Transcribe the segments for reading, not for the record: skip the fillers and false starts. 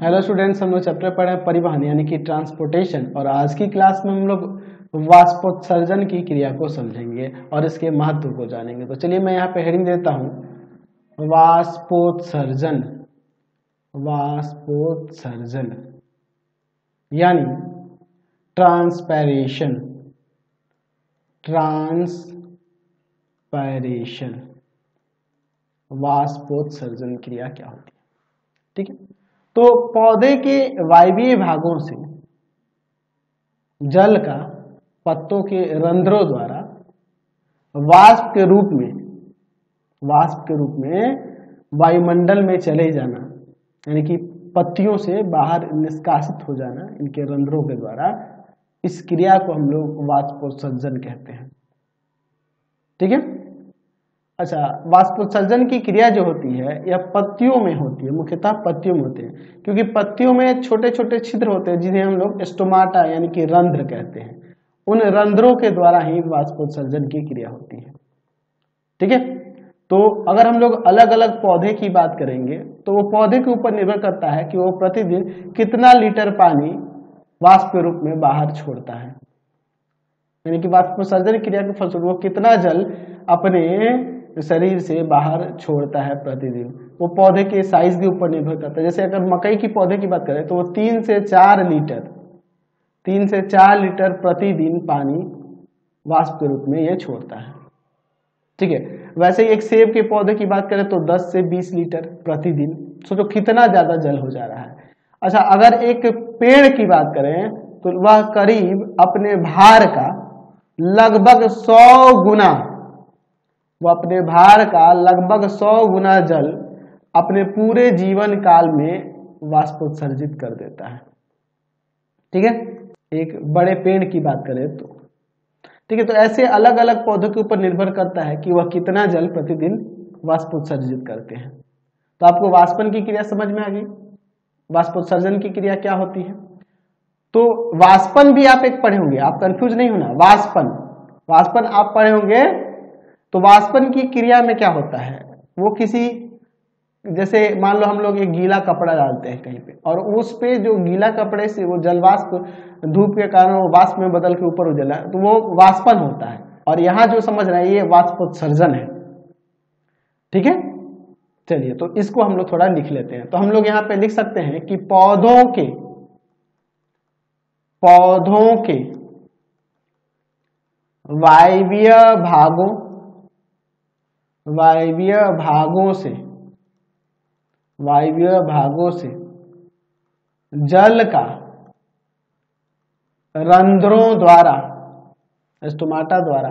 Hello students, हम लोग chapter पढ़े हैं परिवहन यानी कि ट्रांसपोर्टेशन, और आज की क्लास में हम लोग वाष्पोत्सर्जन की क्रिया को समझेंगे और इसके महत्व को जानेंगे। तो चलिए मैं यहाँ पे हेडिंग देता हूँ, वाष्पोत्सर्जन। वाष्पोत्सर्जन यानी ट्रांसपैरेशन। ट्रांसपैरेशन वाष्पोत्सर्जन क्रिया क्या होती है? ठीक है, तो पौधे के वायवीय भागों से जल का पत्तों के रंध्रों द्वारा वाष्प के रूप में वायुमंडल में चले जाना, यानी कि पत्तियों से बाहर निष्कासित हो जाना इनके रंध्रों के द्वारा, इस क्रिया को हम लोग वाष्पोत्सर्जन कहते हैं। ठीक है। अच्छा, वाष्पोत्सर्जन की क्रिया जो होती है यह पत्तियों में होती है, मुख्यतः पत्तियों में होते हैं, क्योंकि पत्तियों में छोटे छोटे छिद्र होते हैं जिन्हें हम लोग स्टोमाटा यानी कि रंध्र कहते हैं। उन रंध्रों के द्वारा ही वाष्पोत्सर्जन की क्रिया होती है। ठीक है, तो अगर हम लोग अलग अलग पौधे की बात करेंगे तो वो पौधे के ऊपर निर्भर करता है कि वो प्रतिदिन कितना लीटर पानी वाष्प के रूप में बाहर छोड़ता है, यानी कि वाष्पोत्सर्जन क्रिया के फलस्वरूप वो कितना जल अपने शरीर से बाहर छोड़ता है प्रतिदिन। वो पौधे के साइज के ऊपर निर्भर करता है। जैसे अगर मकई की पौधे की बात करें तो वो 3 से 4 लीटर प्रतिदिन पानी वाष्प के रूप में ये छोड़ता है। ठीक है, वैसे ही एक सेब के पौधे की बात करें तो 10 से 20 लीटर प्रतिदिन। सोचो कितना ज्यादा जल हो जा रहा है। अच्छा, अगर एक पेड़ की बात करें तो वह करीब अपने भार का लगभग 100 गुना, वो अपने भार का लगभग 100 गुना जल अपने पूरे जीवन काल में वाष्पोत्सर्जित कर देता है। ठीक है, एक बड़े पेड़ की बात करें तो ठीक है, तो ऐसे अलग अलग पौधों के ऊपर निर्भर करता है कि वह कितना जल प्रतिदिन वाष्पोत्सर्जित करते हैं। तो आपको वाष्पन की क्रिया समझ में आ गई। वाष्पोत्सर्जन की क्रिया क्या होती है? तो वाष्पन भी आप एक पढ़े होंगे, आप कंफ्यूज नहीं होना। वाष्पन आप पढ़े होंगे। तो वाष्पन की क्रिया में क्या होता है, वो किसी, जैसे मान लो हम लोग एक गीला कपड़ा डालते हैं कहीं पे, और उस पे जो गीला कपड़े से वो जल वाष्प धूप के कारण वो वाष्प में बदल के ऊपर उजला, तो वो वाष्पन होता है। और यहाँ जो समझ रहे हैं ये वाष्पोत्सर्जन है। ठीक है, चलिए तो इसको हम लोग थोड़ा लिख लेते हैं। तो हम लोग यहाँ पे लिख सकते हैं कि पौधों के वायवीय भागों से जल का रंध्रों द्वारा, स्टोमाटा द्वारा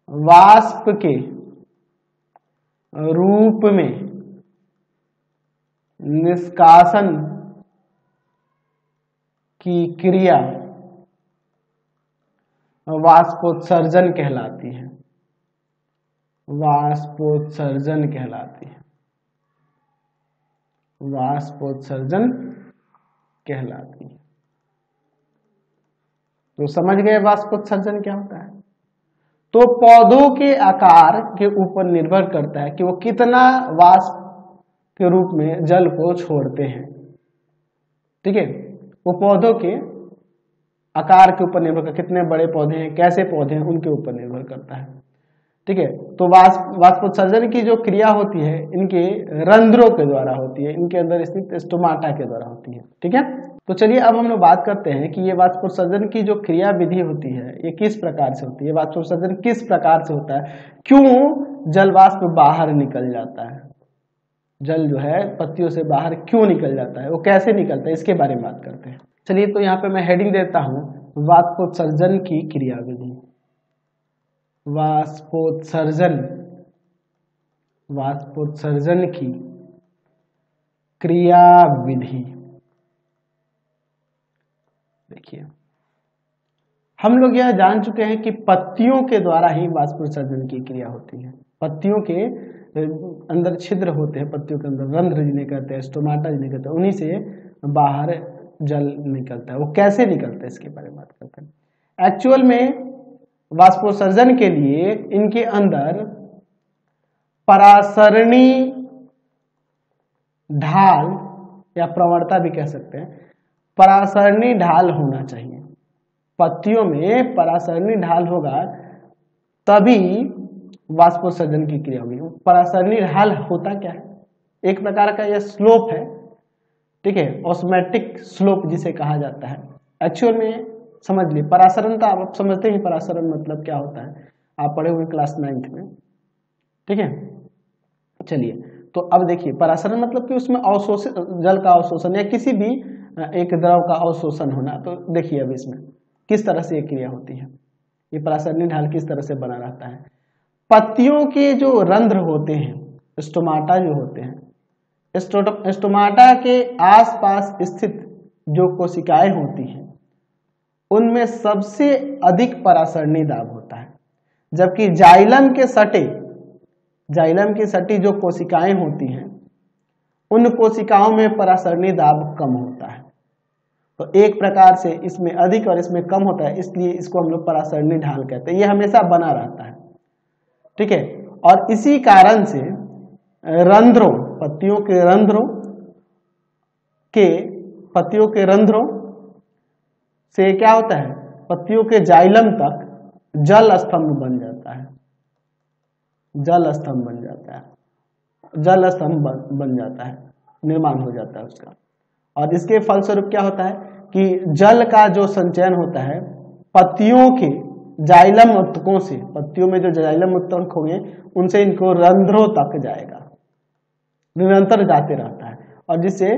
वाष्प के रूप में निष्कासन की क्रिया वाष्पोत्सर्जन कहलाती है। वाष्पोत्सर्जन कहलाती है। तो समझ गए वाष्पोत्सर्जन क्या होता है? तो पौधों के आकार के ऊपर निर्भर करता है कि वो कितना वाष्प के रूप में जल को छोड़ते हैं। ठीक है, वो पौधों के आकार के ऊपर निर्भर करता है, कितने बड़े पौधे हैं, कैसे पौधे हैं, उनके ऊपर निर्भर करता है। ठीक है, तो वाष्पोत्सर्जन की जो क्रिया होती है इनके रंध्रों के द्वारा होती है, इनके अंदर स्थित स्टोमाटा के द्वारा होती है। ठीक है, तो चलिए अब हम लोग बात करते हैं कि ये वाष्पोत्सर्जन की जो क्रिया विधि होती है ये किस प्रकार से होती है, वाष्पोत्सर्जन किस प्रकार से होता है, क्यों जल वाष्प बाहर निकल जाता है, जल जो है पत्तियों से बाहर क्यों निकल जाता है, वो कैसे निकलता है, इसके बारे में बात करते हैं। चलिए तो यहाँ पे मैं हेडिंग देता हूँ, वाष्पोत्सर्जन की क्रिया विधि। वाष्पोत्सर्जन की क्रिया विधि। देखिए, हम लोग यह जान चुके हैं कि पत्तियों के द्वारा ही वाष्पोत्सर्जन की क्रिया होती है। पत्तियों के अंदर छिद्र होते हैं, पत्तियों के अंदर रंध्र जिन्हें कहते हैं, स्टोमाटा जिन्हें कहते हैं, उन्हीं से बाहर जल निकलता है। वो कैसे निकलता है इसके बारे में बात करते हैं। एक्चुअल में वाष्पोत्सर्जन के लिए इनके अंदर परासरणी ढाल या प्रवणता भी कह सकते हैं, परासरणी ढाल होना चाहिए। पत्तियों में परासरणी ढाल होगा तभी वाष्पोत्सर्जन की क्रिया होगी। परासरणी ढाल होता क्या है? एक प्रकार का यह स्लोप है, ठीक है, ऑस्मोटिक स्लोप जिसे कहा जाता है। एक्चुअल में समझ लिए परासरण का आप समझते हैं, परासरण मतलब क्या होता है, आप पढ़े हुए क्लास 9th में, ठीक है। चलिए, तो अब देखिए परासरण मतलब कि उसमें अवशोषित जल का अवशोषण या किसी भी एक द्रव का अवशोषण होना। तो देखिए अब इसमें किस तरह से ये क्रिया होती है, ये परासरणी ढाल किस तरह से बना रहता है। पत्तियों के जो रंध्र होते हैं, स्टोमाटा जो होते हैं, स्टोमाटा के आसपास स्थित जो कोशिकाएं होती हैं उनमें सबसे अधिक परासरणी दाब होता है, जबकि जाइलम की सटी जो कोशिकाएं होती हैं उन कोशिकाओं में परासरणी दाब कम होता है। तो एक प्रकार से इसमें अधिक और इसमें कम होता है, इसलिए इसको हम लोग परासरणी ढाल कहते हैं। ये हमेशा बना रहता है, ठीक है। और इसी कारण से रंध्रों, पत्तियों के रंध्रों से क्या होता है, पत्तियों के जाइलम तक जल स्तंभ बन जाता है, जल स्तंभ बन जाता है, निर्माण हो जाता है उसका। और इसके फलस्वरूप क्या होता है कि जल का जो संचयन होता है पत्तियों के जाइलम उत्तकों से, पत्तियों में जो जाइलम उत्तक होंगे उनसे इनको रंध्रों तक जाएगा, निरंतर जाते रहता है, और जिससे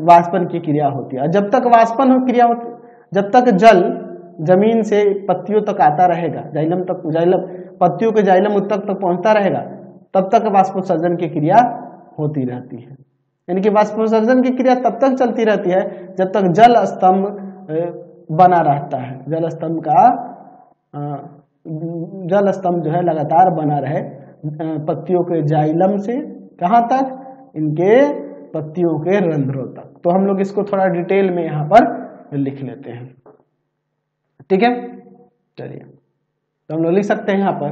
वाष्पन की क्रिया होती है। जब तक वाष्पन क्रिया होती है, जब तक जल जमीन से पत्तियों तक आता रहेगा, पत्तियों के जाइलम उत्तक तक पहुंचता रहेगा, तब तक वाष्पोत्सर्जन की क्रिया होती रहती है। यानी कि वाष्पोत्सर्जन की क्रिया तब तक चलती रहती है जब तक जल स्तंभ बना रहता है, जल स्तंभ जो है लगातार बना रहे पत्तियों के जाइलम से कहाँ तक, इनके पत्तियों के रंध्रों तक। तो हम लोग इसको थोड़ा डिटेल में यहाँ पर लिख लेते हैं, ठीक है। चलिए, तो हम लोग लिख सकते हैं यहाँ पर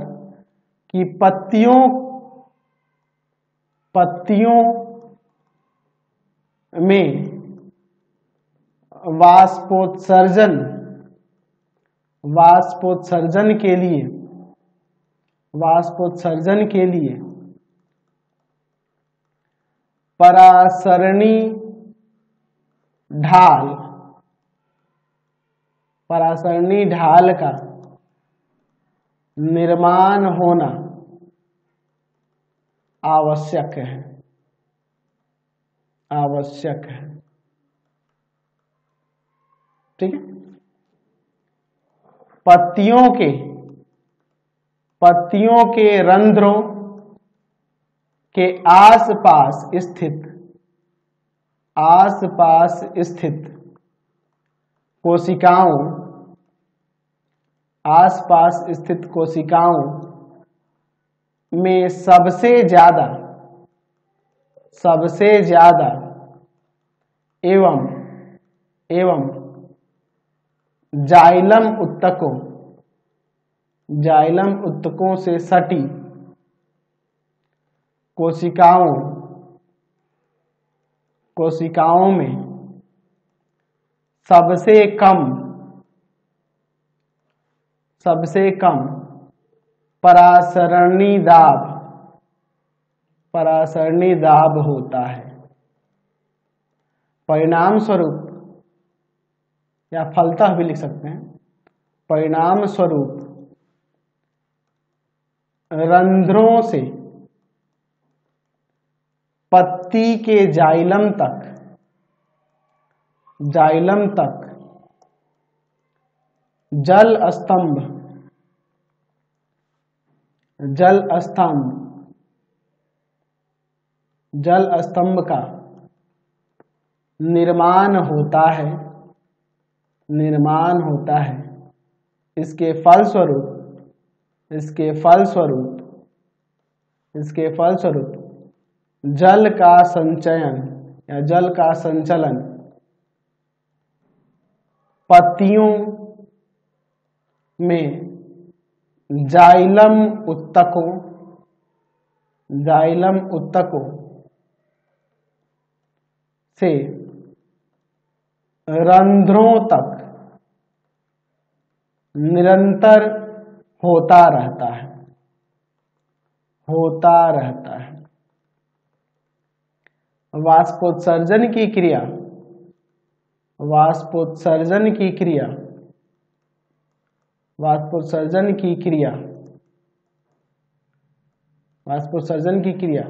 कि पत्तियों में वाष्पोत्सर्जन के लिए परासरणी ढाल का निर्माण होना आवश्यक है, ठीक है। पत्तियों के रंध्रों के आसपास स्थित कोशिकाओं में सबसे ज्यादा एवं जाइलम उत्तकों से सटी कोशिकाओं में सबसे कम परासरणी दाब होता है। परिणाम स्वरूप, या फलतः भी लिख सकते हैं, परिणाम स्वरूप रंध्रों से पत्ती के जाइलम तक जल स्तंभ का निर्माण होता है। इसके फलस्वरूप जल का संचयन या जल का संचलन पत्तियों में जाइलम उत्तकों से रंध्रों तक निरंतर होता रहता है, होता रहता है। वाष्पोत्सर्जन की क्रिया, वाष्पोत्सर्जन की क्रिया, वाष्पोत्सर्जन की क्रिया, वाष्पोत्सर्जन की क्रिया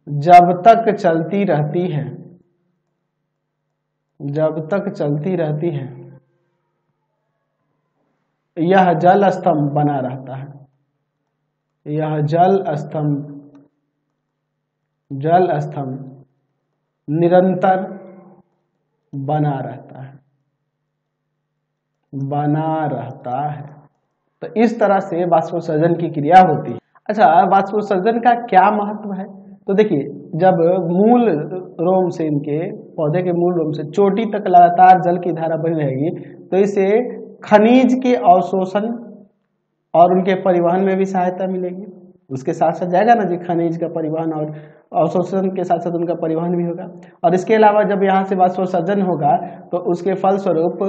जब तक चलती रहती है, जब तक चलती रहती है, यह जल स्तंभ बना रहता है, यह जल स्तंभ निरंतर बना रहता है, बना रहता है। तो इस तरह से वाष्पोत्सर्जन की क्रिया होती है। अच्छा, वाष्पोत्सर्जन का क्या महत्व है? तो देखिए, जब मूल रोम से, इनके पौधे के मूल रोम से चोटी तक लगातार जल की धारा बनी रहेगी, तो इसे खनिज के अवशोषण और उनके परिवहन में भी सहायता मिलेगी। उसके साथ साथ जाएगा ना जी, खनिज का परिवहन और अवशोषण के साथ साथ उनका परिवहन भी होगा। और इसके अलावा जब यहाँ से वाष्पोत्सर्जन होगा तो उसके फलस्वरूप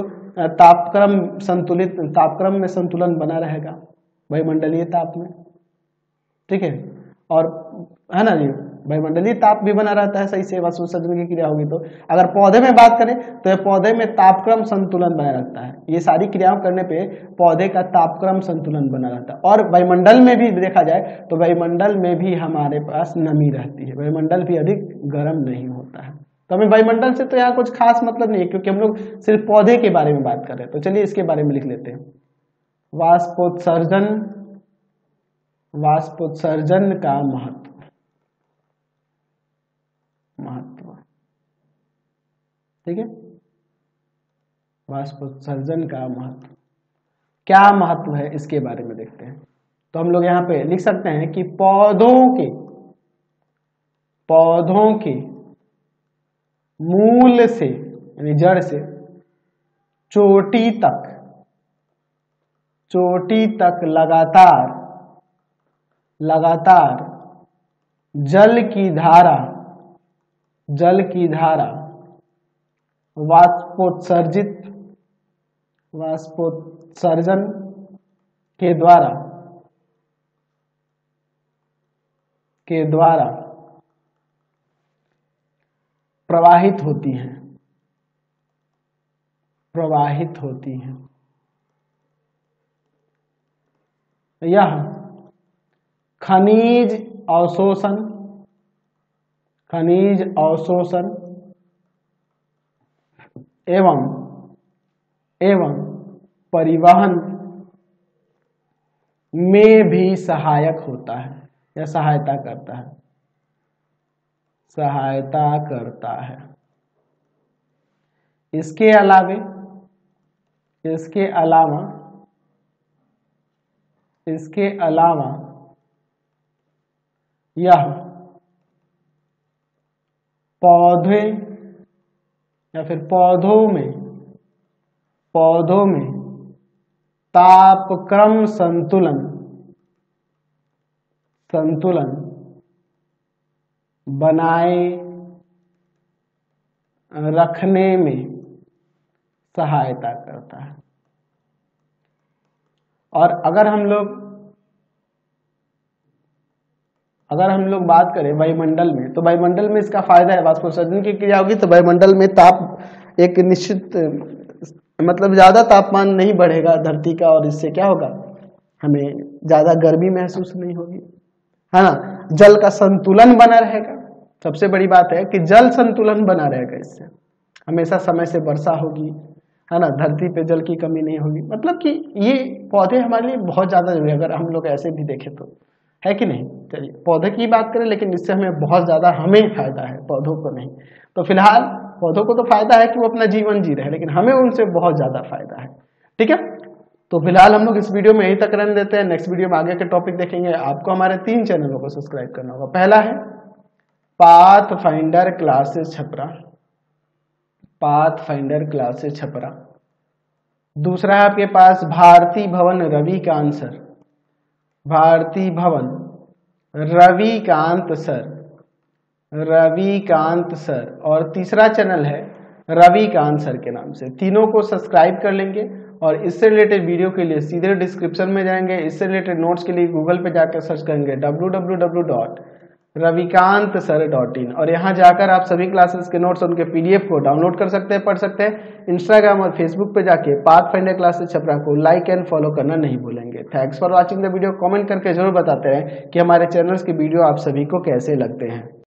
तापक्रम में संतुलन बना रहेगा वायुमंडलीय ताप में, ठीक है। और है ना जी, वायुमंडलीय ताप भी बना रहता है सही से, वाष्पोत्सर्जन की क्रिया होगी। तो अगर पौधे में बात करें तो पौधे में तापक्रम संतुलन बना रहता है। ये सारी क्रियाओं करने पे पौधे का तापक्रम संतुलन बना रहता है। और वायुमंडल में भी देखा जाए तो वायुमंडल में भी हमारे पास नमी रहती है, वायुमंडल भी अधिक गर्म नहीं होता है। तो हमें वायुमंडल से तो यहाँ कुछ खास मतलब नहीं है, क्योंकि हम लोग सिर्फ पौधे के बारे में बात कर रहे हैं। तो चलिए इसके बारे में लिख लेते हैं। वाष्पोत्सर्जन, वाष्पोत्सर्जन का महत्व, ठीक है। वाष्पोत्सर्जन का महत्व, क्या महत्व है इसके बारे में देखते हैं। तो हम लोग यहाँ पे लिख सकते हैं कि पौधों के मूल से यानी जड़ से चोटी तक लगातार जल की धारा वाष्पोत्सर्जन के द्वारा प्रवाहित होती हैं। यह खनिज अवशोषण एवं परिवहन में भी सहायक होता है या सहायता करता है। इसके अलावा यह पौधे या फिर पौधों में तापक्रम संतुलन बनाए रखने में सहायता करता है। और अगर हम लोग बात करें वायुमंडल में, तो वायुमंडल में इसका फायदा है, वाष्पोत्सर्जन की क्रिया होगी तो वायुमंडल में ताप एक निश्चित मतलब ज्यादा तापमान नहीं बढ़ेगा धरती का, और इससे क्या होगा, हमें ज्यादा गर्मी महसूस नहीं होगी, है ना। जल का संतुलन बना रहेगा। सबसे बड़ी बात है कि जल संतुलन बना रहेगा, इससे हमेशा समय से वर्षा होगी, है ना, धरती पे जल की कमी नहीं होगी। मतलब कि ये पौधे हमारे लिए बहुत ज्यादा जरूरी है, अगर हम लोग ऐसे भी देखें तो, है कि नहीं। चलिए पौधे की बात करें, लेकिन इससे हमें बहुत ज्यादा फायदा है, पौधों को नहीं। तो फिलहाल पौधों को तो फायदा है कि वो अपना जीवन जी रहे हैं, लेकिन हमें उनसे बहुत ज्यादा फायदा है, ठीक है। तो फिलहाल हम लोग इस वीडियो में यहीं तक रहने देते हैं। नेक्स्ट वीडियो में आगे के टॉपिक देखेंगे। आपको हमारे 3 चैनलों को सब्सक्राइब करना होगा। पहला है पाथफाइंडर क्लासेस छपरा, दूसरा है आपके पास भारती भवन रविकांत सर, रविकांत सर, और तीसरा चैनल है रविकांत सर के नाम से। तीनों को सब्सक्राइब कर लेंगे और इससे रिलेटेड वीडियो के लिए सीधे डिस्क्रिप्शन में जाएंगे। इससे रिलेटेड नोट्स के लिए गूगल पे जाकर सर्च करेंगे www.ravikantsir.in और यहाँ जाकर आप सभी क्लासेस के नोट्स उनके PDF को डाउनलोड कर सकते हैं, पढ़ सकते हैं। इंस्टाग्राम और फेसबुक पे जाके पाथफाइंडर क्लासेस छपरा को लाइक एंड फॉलो करना नहीं भूलेंगे। Thanks for watching the video. Comment करके जरूर बताते रहें कि हमारे चैनल्स के वीडियो आप सभी को कैसे लगते हैं।